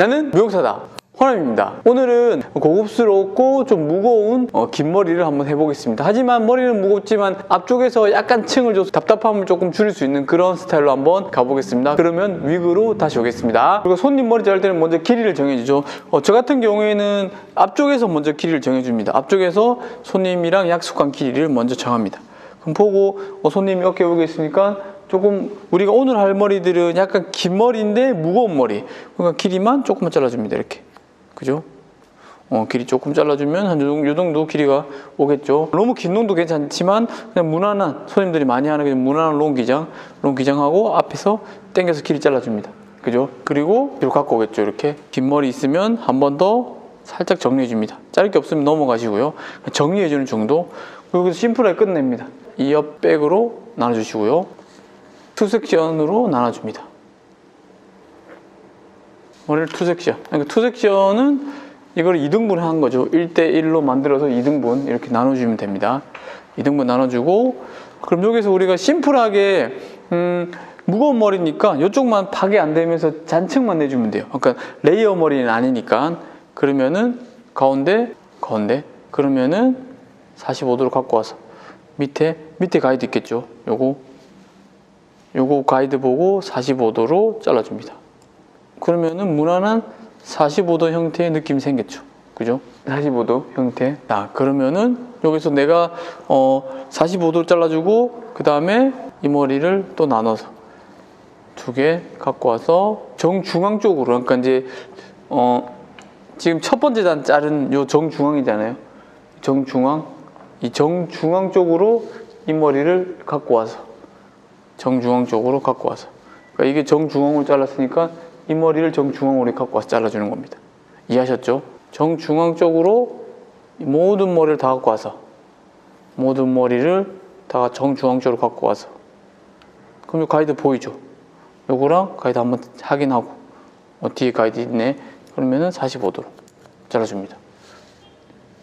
나는 무용사다. 호남입니다. 오늘은 고급스럽고 좀 무거운 긴 머리를 한번 해보겠습니다. 하지만 머리는 무겁지만 앞쪽에서 약간 층을 줘서 답답함을 조금 줄일 수 있는 그런 스타일로 한번 가보겠습니다. 그러면 위그로 다시 오겠습니다. 그리고 손님 머리 자를 때는 먼저 길이를 정해주죠. 저 같은 경우에는 앞쪽에서 먼저 길이를 정해줍니다. 앞쪽에서 손님이랑 약속한 길이를 먼저 정합니다. 그럼 보고 손님이 어깨 여기 있으니까 조금 우리가 오늘 할 머리들은 약간 긴 머리인데 무거운 머리, 그러니까 길이만 조금만 잘라줍니다. 이렇게, 그죠? 길이 조금 잘라주면 한 요 정도 길이가 오겠죠. 너무 긴 롱도 괜찮지만 그냥 무난한, 손님들이 많이 하는 그냥 무난한 롱 기장하고 앞에서 당겨서 길이 잘라줍니다. 그죠? 그리고 뒤로 갖고 오겠죠. 이렇게 긴 머리 있으면 한 번 더 살짝 정리해줍니다. 짧게 없으면 넘어가시고요. 정리해주는 정도. 그리고 여기서 심플하게 끝냅니다. 2옆 백으로 나눠주시고요. 투 섹션으로 나눠줍니다. 머리를 투 섹션. 그러니까 투 섹션은 이걸 2등분 한 거죠. 1대1로 만들어서 2등분 이렇게 나눠주면 됩니다. 2등분 나눠주고, 그럼 여기서 우리가 심플하게 무거운 머리니까 이쪽만 파괴 안 되면서 잔층만 내주면 돼요. 그러니까 레이어 머리는 아니니까. 그러면은 가운데 그러면은 45도로 갖고 와서 밑에 가이드 있겠죠. 요거 가이드 보고 45도로 잘라줍니다. 그러면은 무난한 45도 형태의 느낌이 생겼죠. 그죠? 45도 형태. 자, 그러면은 여기서 내가 45도를 잘라주고, 그 다음에 이 머리를 또 나눠서 두 개 갖고 와서 정중앙 쪽으로, 그러니까 이제 지금 첫 번째 단 자른 요 정중앙이잖아요. 이 정중앙 쪽으로 이 머리를 갖고 와서 정중앙 쪽으로 갖고 와서, 그러니까 이게 정중앙으로 잘랐으니까 이 머리를 정중앙으로 갖고 와서 잘라주는 겁니다. 이해하셨죠? 정중앙 쪽으로 모든 머리를 다 갖고 와서, 모든 머리를 다 정중앙 쪽으로 갖고 와서, 그럼 이 가이드 보이죠? 요거랑 가이드 한번 확인하고, 뒤에 가이드 있네. 그러면은 45도로 잘라줍니다.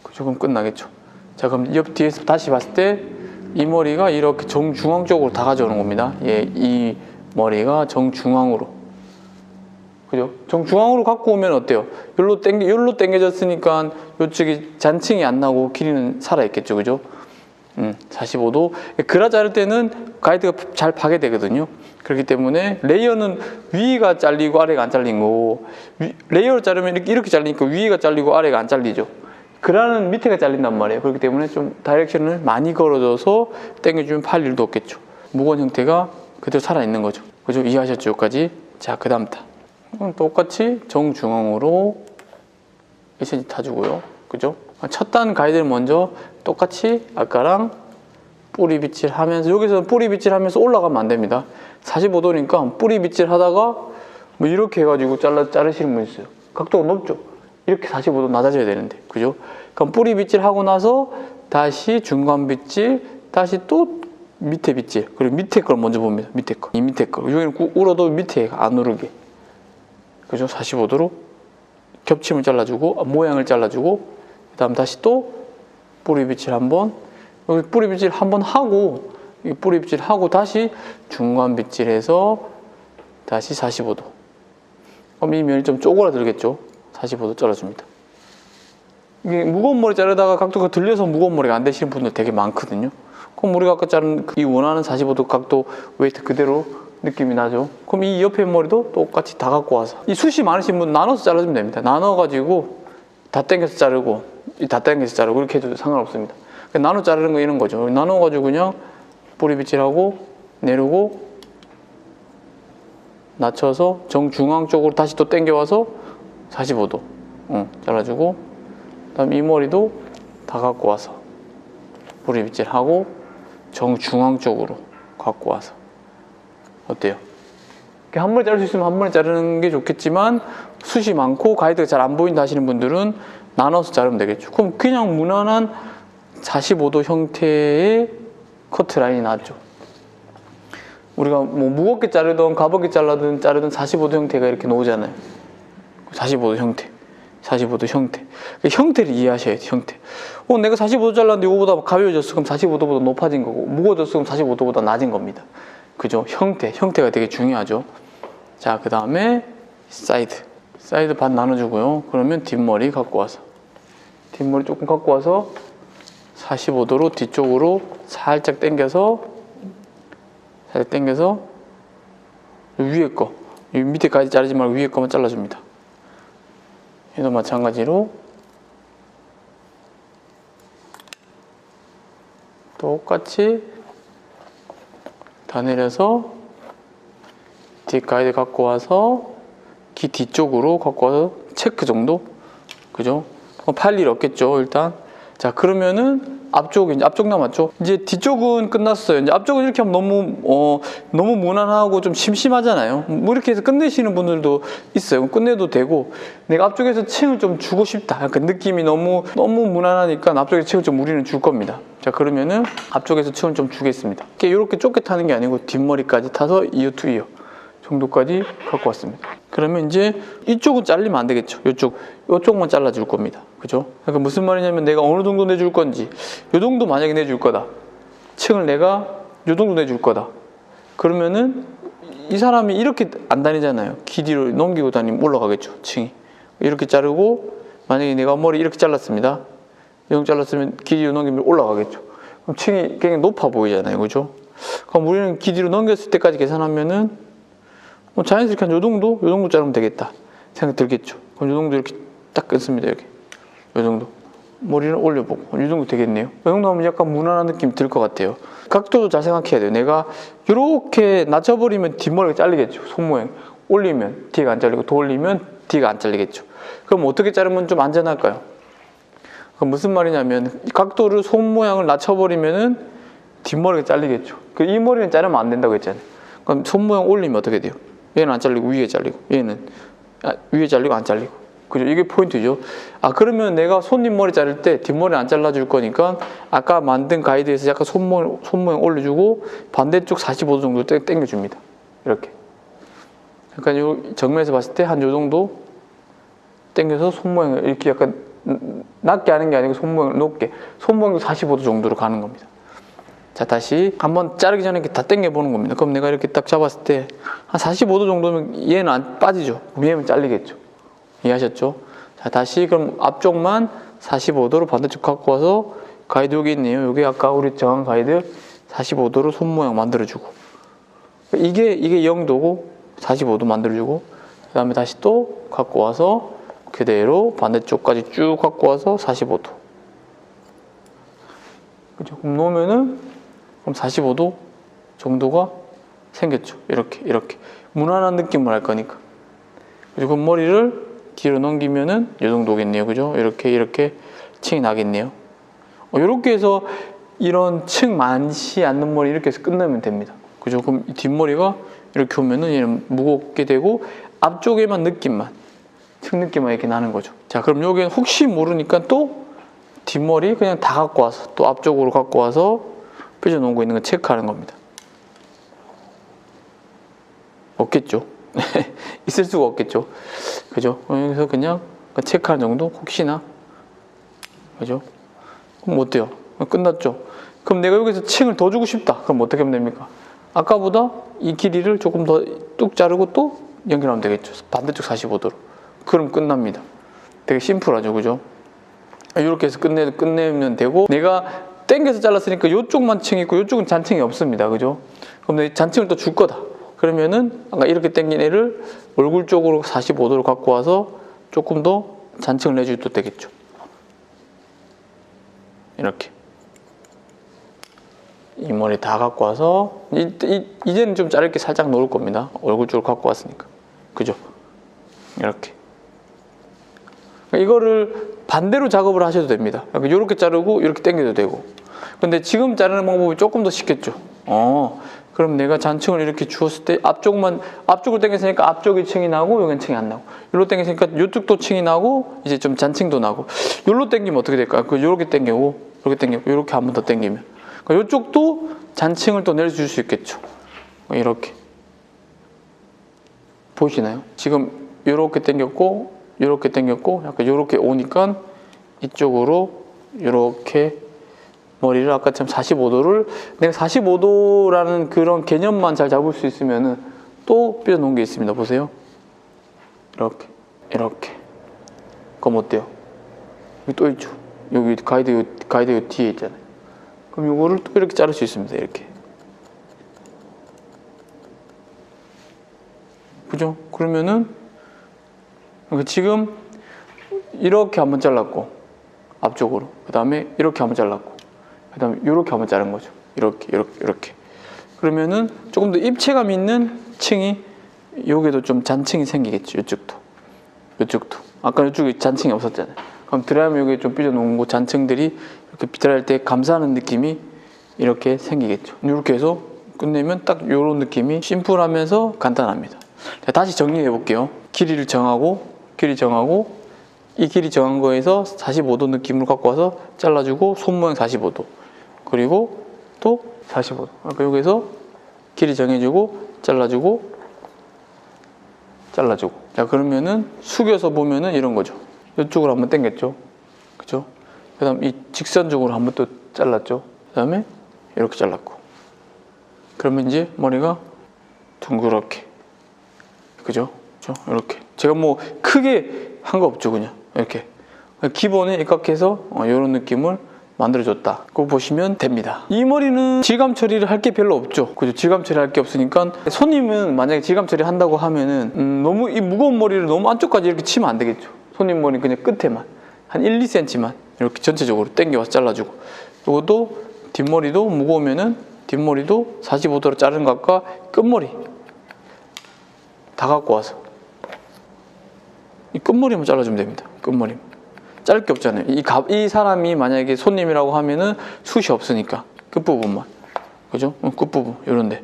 그죠? 그럼 끝나겠죠? 자, 그럼 옆 뒤에서 다시 봤을 때 이 머리가 이렇게 정중앙 쪽으로 다 가져오는 겁니다. 이 머리가 정중앙으로. 그죠? 정중앙으로 갖고 오면 어때요? 여기로 당겨졌으니까 이쪽이 잔층이 안 나고 길이는 살아있겠죠. 그죠? 45도. 그라 자를 때는 가이드가 잘 파괴되거든요. 그렇기 때문에 레이어는 위가 잘리고 아래가 안 잘린 거고, 레이어를 자르면 이렇게 잘리니까 위가 잘리고 아래가 안 잘리죠. 그라는 밑에가 잘린단 말이에요. 그렇기 때문에 좀 다이렉션을 많이 걸어줘서 당겨주면 팔 일도 없겠죠. 무거운 형태가 그대로 살아있는 거죠. 그죠? 이해하셨죠? 여기까지? 자, 그 다음 단. 똑같이 정중앙으로 1cm 타주고요. 그죠? 첫 단 가이드를 먼저 똑같이 아까랑 뿌리 빗질 하면서, 여기서 뿌리 빗질 하면서 올라가면 안 됩니다. 45도니까 뿌리 빗질 하다가 뭐 이렇게 해가지고 자르시는 분 있어요. 각도가 높죠? 이렇게 45도 낮아져야 되는데. 그죠? 그럼 뿌리 빗질 하고 나서 다시 중간 빗질, 다시 또 밑에 빗질, 그리고 밑에 걸 먼저 봅니다. 밑에 거. 이 밑에 거. 여기는 울어도 밑에 안 우르게. 그죠? 45도로 겹침을 잘라주고, 모양을 잘라주고, 그 다음 다시 또 뿌리 빗질 한번, 여기 뿌리 빗질 한번 하고, 이 뿌리 빗질 하고 다시 중간 빗질해서 다시 45도. 그럼 이 면이 좀 쪼그라들겠죠? 45도 잘라줍니다. 이게 무거운 머리 자르다가 각도가 들려서 무거운 머리가 안 되시는 분들 되게 많거든요. 그럼 우리가 아까 자른 이 원하는 45도 각도 웨이트 그대로 느낌이 나죠. 그럼 이 옆에 머리도 똑같이 다 갖고 와서, 이 숱이 많으신 분 나눠서 잘라주면 됩니다. 나눠가지고 다 당겨서 자르고 다 당겨서 자르고 이렇게 해도 상관없습니다. 나눠 자르는 거 이런 거죠. 나눠가지고 그냥 뿌리 빗질하고 내리고 낮춰서 정중앙 쪽으로 다시 또 당겨와서 45도 잘라주고, 그 다음 이 머리도 다 갖고 와서 뿌리 빗질하고 정중앙 쪽으로 갖고 와서. 어때요? 한 번에 자를 수 있으면 한 번에 자르는 게 좋겠지만, 숱이 많고 가이드가 잘 안 보인다 하시는 분들은 나눠서 자르면 되겠죠. 그럼 그냥 무난한 45도 형태의 커트라인이 나왔죠. 우리가 뭐 무겁게 자르든 가볍게 자르든 45도 형태가 이렇게 나오잖아요. 45도 형태. 형태를 이해하셔야 돼요. 형태. 내가 45도 잘랐는데 이거보다 가벼워졌어. 그럼 45도보다 높아진 거고, 무거워졌어. 그럼 45도보다 낮은 겁니다. 그죠? 형태가 되게 중요하죠. 자, 그 다음에 사이드 사이드 반 나눠주고요. 그러면 뒷머리 갖고 와서 뒷머리 조금 갖고 와서 45도로 뒤쪽으로 살짝 당겨서 위에 거 밑에까지 자르지 말고 위에 거만 잘라줍니다. 얘도 마찬가지로 똑같이 다 내려서 뒤 가이드 갖고 와서 귀 뒤쪽으로 갖고 와서 체크 정도, 그죠? 팔 일 없겠죠, 일단. 자, 그러면은 앞쪽 남았죠? 이제 뒤쪽은 끝났어요. 이제 앞쪽은 이렇게 하면 너무 무난하고 좀 심심하잖아요. 뭐 이렇게 해서 끝내시는 분들도 있어요. 끝내도 되고, 내가 앞쪽에서 층을 좀 주고 싶다. 약간 느낌이 너무 무난하니까 앞쪽에 층을 좀 우리는 줄 겁니다. 자, 그러면은 앞쪽에서 층을 좀 주겠습니다. 이렇게 좁게 타는 게 아니고 뒷머리까지 타서 이어 투 이어 정도까지 갖고 왔습니다. 그러면 이제 이쪽은 잘리면 안 되겠죠. 이쪽만 잘라줄 겁니다. 그죠? 그러니까 무슨 말이냐면 내가 어느 정도 내줄 건지, 이 정도 만약에 내줄 거다. 층을 내가 이 정도 내줄 거다. 그러면은 이 사람이 이렇게 안 다니잖아요. 길 뒤로 넘기고 다니면 올라가겠죠. 층이. 이렇게 자르고 만약에 내가 머리 이렇게 잘랐습니다. 이 정도 잘랐으면 길 뒤로 넘기면 올라가겠죠. 그럼 층이 굉장히 높아 보이잖아요. 그죠? 그럼 우리는 길 뒤로 넘겼을 때까지 계산하면은 자연스럽게 한 요 정도 자르면 되겠다 생각 들겠죠. 그럼 요 정도 이렇게 딱 끊습니다. 이렇게 요 정도 머리를 올려보고 요 정도 되겠네요. 요 정도 하면 약간 무난한 느낌 들 것 같아요. 각도도 잘 생각해야 돼요. 내가 이렇게 낮춰버리면 뒷머리가 잘리겠죠. 손 모양 올리면 뒤가 안 잘리고 돌리면 뒤가 안 잘리겠죠. 그럼 어떻게 자르면 좀 안전할까요? 그럼 무슨 말이냐면 각도를 손 모양을 낮춰버리면은 뒷머리가 잘리겠죠. 이 머리는 자르면 안 된다고 했잖아요. 그럼 손 모양 올리면 어떻게 돼요? 얘는 안 잘리고 위에 잘리고 얘는 위에 잘리고 안 잘리고, 그죠? 이게 포인트죠. 그러면 내가 손님 머리 자를 때 뒷머리 안 잘라줄 거니까 아까 만든 가이드에서 약간 손 모양 올려주고 반대쪽 45도 정도 당겨줍니다. 이렇게. 그러니까 요 정면에서 봤을 때 한 요 정도 당겨서 손 모양을 이렇게 약간 낮게 하는 게 아니고 손 모양을 높게, 손 모양도 45도 정도로 가는 겁니다. 자, 다시 한번 자르기 전에 이렇게 다 당겨 보는 겁니다. 그럼 내가 이렇게 딱 잡았을 때 한 45도 정도면 얘는 안 빠지죠. 그럼 얘는 잘리겠죠. 이해하셨죠? 자, 다시 그럼 앞쪽만 45도로 반대쪽 갖고 와서 가이드 여기 있네요. 여기 아까 우리 정한 가이드 45도로 손 모양 만들어주고, 이게 0도고 45도 만들어주고, 그 다음에 다시 또 갖고 와서 그대로 반대쪽까지 쭉 갖고 와서 45도. 그죠? 그럼 놓으면은 그럼 45도 정도가 생겼죠. 이렇게 무난한 느낌을 할 거니까. 그리고 머리를 뒤로 넘기면은 이 정도겠네요. 그죠? 이렇게 층이 나겠네요. 이렇게 해서 이런 층 많지 않는 머리 이렇게 해서 끝내면 됩니다. 그죠? 그럼 이 뒷머리가 이렇게 오면은 얘는 무겁게 되고 앞쪽에만 층 느낌만 이렇게 나는 거죠. 자, 그럼 여기는 혹시 모르니까 또 뒷머리 그냥 다 갖고 와서 또 앞쪽으로 갖고 와서 펴져 놓은 거 있는 거 체크하는 겁니다. 없겠죠. 있을 수가 없겠죠. 그죠? 여기서 그냥 체크하는 정도 혹시나. 그죠? 그럼 어때요? 끝났죠? 그럼 내가 여기서 층을 더 주고 싶다. 그럼 어떻게 하면 됩니까? 아까보다 이 길이를 조금 더 뚝 자르고 또 연결하면 되겠죠. 반대쪽 45도로. 그럼 끝납니다. 되게 심플하죠. 그죠? 이렇게 해서 끝내면 되고, 내가 당겨서 잘랐으니까 이쪽만 층이 있고 이쪽은 잔층이 없습니다. 그죠? 그럼 내 잔층을 또 줄 거다. 그러면은 아까 이렇게 당긴 애를 얼굴 쪽으로 45도로 갖고 와서 조금 더 잔층을 내줘도 되겠죠. 이렇게 이 머리 다 갖고 와서 이제는 좀 짧게 살짝 놓을 겁니다. 얼굴 쪽으로 갖고 왔으니까. 그죠? 이렇게. 이거를 반대로 작업을 하셔도 됩니다. 이렇게 자르고 이렇게 당겨도 되고. 근데 지금 자르는 방법이 조금 더 쉽겠죠. 그럼 내가 잔층을 이렇게 주었을 때 앞쪽을 당겼으니까 앞쪽에 층이 나고 여기는 층이 안 나고, 여기로 당겼으니까 이쪽도 층이 나고 이제 좀 잔층도 나고, 여기로 당기면 어떻게 될까요? 이렇게 당기고 이렇게 당기고 이렇게 한 번 더 당기면 이쪽도 잔층을 또 내려줄 수 있겠죠. 이렇게 보이시나요? 지금 이렇게 당겼고 이렇게 당겼고 약간 이렇게 오니까 이쪽으로 이렇게 머리를 아까처럼 45도를 내가 45도라는 그런 개념만 잘 잡을 수 있으면은 또 삐져 놓은 게 있습니다. 보세요. 이렇게 이렇게. 그럼 어때요? 여기 또 있죠. 여기 가이드 요 뒤에 있잖아요. 그럼 요거를 또 이렇게 자를 수 있습니다. 이렇게. 그죠? 그러면은 지금 이렇게 한번 잘랐고 앞쪽으로, 그 다음에 이렇게 한번 잘랐고, 그 다음에 이렇게 한번 자른 거죠. 이렇게. 그러면은 조금 더 입체감 있는 층이, 여기도 좀 잔층이 생기겠죠. 이쪽도. 아까 이쪽에 잔층이 없었잖아요. 그럼 드라이하면 여기 좀 삐져놓은 거 잔층들이 이렇게 드라이할 때 감싸는 느낌이 이렇게 생기겠죠. 이렇게 해서 끝내면 딱 이런 느낌이 심플하면서 간단합니다. 자, 다시 정리해 볼게요. 길이를 정하고 이 길이 정한 거에서 45도 느낌을 갖고 와서 잘라주고, 손 모양 45도, 그리고 또 45도. 아까 여기서 길이 정해주고 잘라주고. 자, 그러면은 숙여서 보면은 이런 거죠. 이쪽으로 한번 당겼죠. 그죠? 그 다음 이 직선적으로 한번 또 잘랐죠. 그 다음에 이렇게 잘랐고. 그러면 이제 머리가 둥그렇게. 그죠? 이렇게. 제가 뭐 크게 한 거 없죠. 그냥 이렇게. 기본에 입각해서 이런 느낌을 만들어줬다. 그거 보시면 됩니다. 이 머리는 질감 처리를 할 게 별로 없죠. 그죠? 질감 처리할 게 없으니까 손님은 만약에 질감 처리 한다고 하면은 너무 이 무거운 머리를 너무 안쪽까지 이렇게 치면 안 되겠죠. 손님 머리 그냥 끝에만 한 1, 2cm만 이렇게 전체적으로 당겨와서 잘라주고, 이것도 뒷머리도 무거우면은 뒷머리도 45도로 자르는 것과 끝머리 다 갖고 와서 이 끝머리만 잘라주면 됩니다. 끝머리. 자를 게 없잖아요. 이 사람이 만약에 손님이라고 하면은 숱이 없으니까 끝부분만. 그죠? 끝부분. 요런데.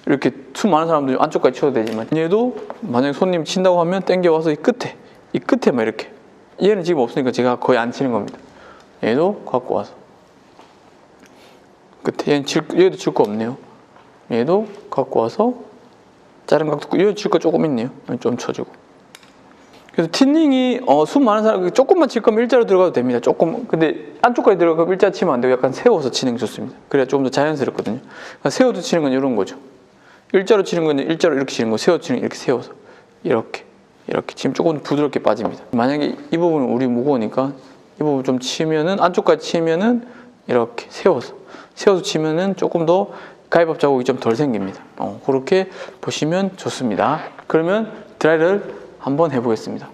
이렇게 숱 많은 사람들 안쪽까지 쳐도 되지만, 얘도 만약에 손님 친다고 하면 당겨와서 이 끝에만 이렇게. 얘는 지금 없으니까 제가 거의 안 치는 겁니다. 얘도 갖고 와서. 끝에. 얘도 칠 거 없네요. 얘도 갖고 와서 자른 각도, 얘도 칠 거 조금 있네요. 좀 쳐주고. 그래서 틴닝이 숱 많은 사람 조금만 칠 거면 일자로 들어가도 됩니다. 조금. 근데 안쪽까지 들어가면 일자 치면 안 되고 약간 세워서 치는 게 좋습니다. 그래야 조금 더 자연스럽거든요. 그러니까 세워서 치는 건 이런 거죠. 일자로 치는 건 일자로 이렇게 치는 거, 세워서 치는 건 이렇게 세워서 이렇게 지금 조금 부드럽게 빠집니다. 만약에 이 부분은 우리 무거우니까 이 부분 좀 치면은, 안쪽까지 치면은 이렇게 세워서 치면은 조금 더 가위밥 자국이 좀 덜 생깁니다. 그렇게 보시면 좋습니다. 그러면 드라이를 한번 해보겠습니다.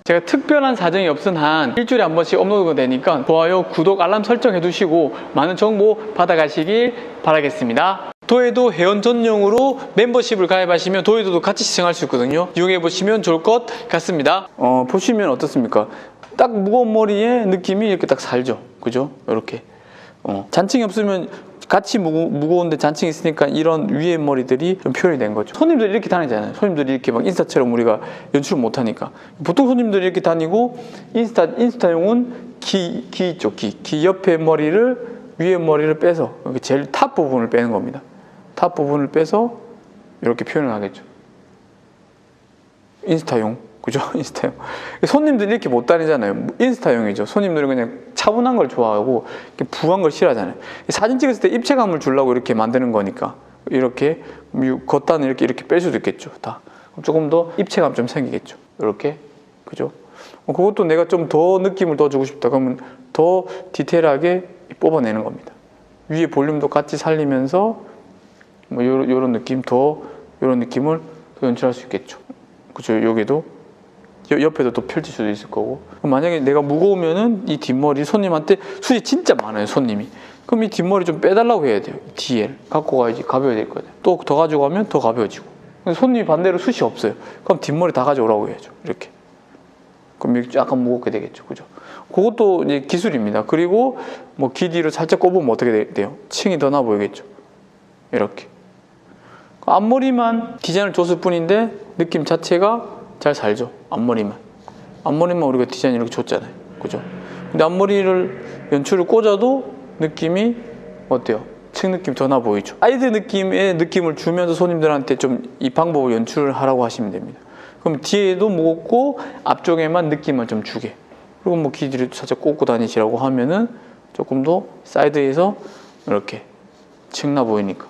제가 특별한 사정이 없은 한 일주일에 한 번씩 업로드가 되니까 좋아요, 구독, 알람 설정해 두시고 많은 정보 받아가시길 바라겠습니다. 도에도 회원 전용으로 멤버십을 가입하시면 도에도도 같이 시청할 수 있거든요. 이용해 보시면 좋을 것 같습니다. 보시면 어떻습니까? 딱 무거운 머리에 느낌이 이렇게 딱 살죠. 그죠? 이렇게. 잔층이 없으면 같이 무거운데 잔층이 있으니까 이런 위에 머리들이 좀 표현이 된 거죠. 손님들이 이렇게 다니잖아요. 손님들이 이렇게 막 인스타처럼 우리가 연출을 못 하니까. 보통 손님들이 이렇게 다니고, 인스타용은 귀 있죠. 귀 옆에 머리를, 위에 머리를 빼서 여기 제일 탑 부분을 빼는 겁니다. 탑 부분을 빼서 이렇게 표현을 하겠죠. 인스타용. 그죠? 인스타용. 손님들이 이렇게 못 다니잖아요. 인스타용이죠. 손님들은 그냥 차분한 걸 좋아하고 부한 걸 싫어하잖아요. 사진 찍었을 때 입체감을 주려고 이렇게 만드는 거니까 이렇게 겉단을 이렇게 뺄 수도 있겠죠. 다. 조금 더 입체감 좀 생기겠죠. 이렇게. 그죠? 그것도 내가 좀 더 느낌을 더 주고 싶다. 그러면 더 디테일하게 뽑아내는 겁니다. 위에 볼륨도 같이 살리면서 뭐 요런 느낌, 요런 느낌을 더 연출할 수 있겠죠. 그죠? 여기도 옆에도 또 펼칠 수도 있을 거고. 만약에 내가 무거우면은 이 뒷머리, 손님한테 숱이 진짜 많아요, 손님이. 그럼 이 뒷머리 좀 빼달라고 해야 돼요. 뒤에 갖고 가야지 가벼워야 될 거예요. 또 더 가져가면 더 가벼워지고. 손님이 반대로 숱이 없어요. 그럼 뒷머리 다 가져오라고 해야죠. 이렇게. 그럼 약간 무겁게 되겠죠, 그죠? 그것도 이제 기술입니다. 그리고 뭐 귀 뒤로 살짝 꼽으면 어떻게 돼요? 층이 더 나 보이겠죠. 이렇게. 앞머리만 디자인을 줬을 뿐인데 느낌 자체가 잘 살죠. 앞머리만 우리가 디자인 이렇게 줬잖아요. 그죠? 근데 앞머리를 연출을 꽂아도 느낌이 어때요? 층 느낌 더 나 보이죠? 사이드 느낌의 느낌을 주면서 손님들한테 좀 이 방법을 연출을 하라고 하시면 됩니다. 그럼 뒤에도 무겁고 앞쪽에만 느낌을 좀 주게. 그리고 뭐 귀 뒤로 살짝 꽂고 다니시라고 하면은 조금 더 사이드에서 이렇게 층 나 보이니까.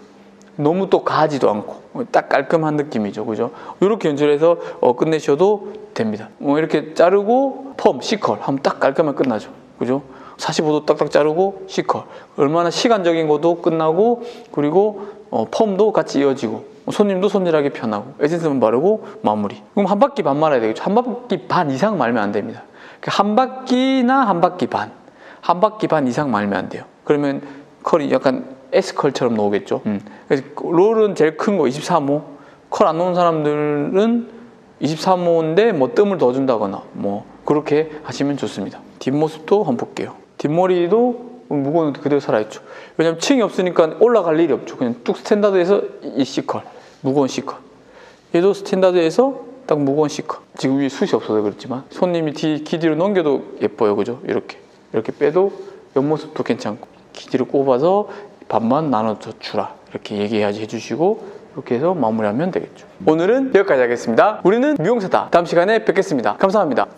너무 또 가지도 않고 딱 깔끔한 느낌이죠. 그죠? 이렇게 연출해서 끝내셔도 됩니다. 이렇게 자르고 펌, C컬 하면 딱 깔끔하게 끝나죠. 그죠? 45도 딱딱 자르고 C컬. 얼마나 시간적인 것도 끝나고, 그리고 펌도 같이 이어지고, 손님도 손질하기 편하고, 에센스만 바르고 마무리. 그럼 한 바퀴 반 말아야 되겠죠. 한 바퀴 반 이상 말면 안 됩니다. 한 바퀴나 한 바퀴 반. 한 바퀴 반 이상 말면 안 돼요. 그러면 컬이 약간 S컬처럼 나오겠죠. 그래서 롤은 제일 큰 거 23호. 컬 안 놓은 사람들은 23호인데 뭐 뜸을 더 준다거나 뭐 그렇게 하시면 좋습니다. 뒷모습도 한번 볼게요. 뒷머리도 무거운 그대로 살아있죠. 왜냐면 층이 없으니까 올라갈 일이 없죠. 그냥 뚝 스탠다드에서 이 C컬, 무거운 C컬. 얘도 스탠다드에서 딱 무거운 C컬. 지금 위에 숱이 없어서 그렇지만 손님이 기 뒤로 넘겨도 예뻐요. 그죠? 이렇게 빼도 옆모습도 괜찮고, 기 뒤로 꼽아서 반만 나눠서 주라, 이렇게 얘기해야지 해주시고, 이렇게 해서 마무리하면 되겠죠. 오늘은 여기까지 하겠습니다. 우리는 미용사다. 다음 시간에 뵙겠습니다. 감사합니다.